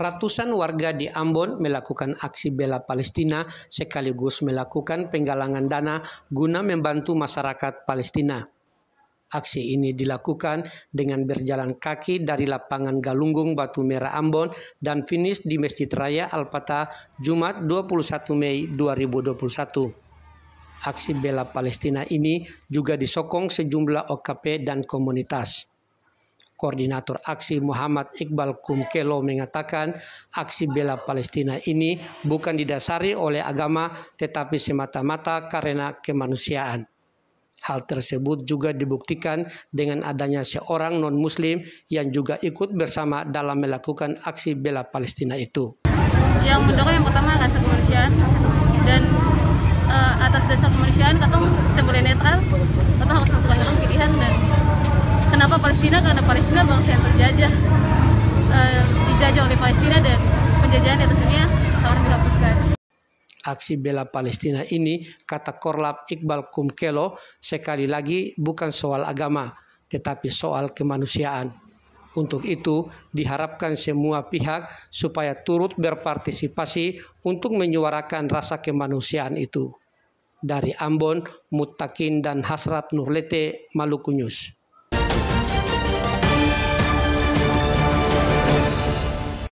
Ratusan warga di Ambon melakukan aksi bela Palestina sekaligus melakukan penggalangan dana guna membantu masyarakat Palestina. Aksi ini dilakukan dengan berjalan kaki dari lapangan Galunggung Batu Merah Ambon dan finish di Masjid Raya Al-Fatah Jumat 21 Mei 2021. Aksi bela Palestina ini juga disokong sejumlah OKP dan komunitas. Koordinator aksi Muhammad Iqbal Kumkelo mengatakan aksi bela Palestina ini bukan didasari oleh agama tetapi semata-mata karena kemanusiaan. Hal tersebut juga dibuktikan dengan adanya seorang non-muslim yang juga ikut bersama dalam melakukan aksi bela Palestina itu. Yang mendorong yang pertama rasa kemanusiaan dan atas dasar kemanusiaan katong sebagai netral, katong harus menentukan pilihan dan kenapa Palestina? Karena Palestina bangsa yang terjajah, dijajah oleh Palestina dan penjajahan di atas dunia harus dihapuskan. Aksi bela Palestina ini, kata Korlap Iqbal Kumkelo, sekali lagi bukan soal agama, tetapi soal kemanusiaan. Untuk itu, diharapkan semua pihak supaya turut berpartisipasi untuk menyuarakan rasa kemanusiaan itu. Dari Ambon, Muttaqin dan Hasrat Nurlete, Maluku News.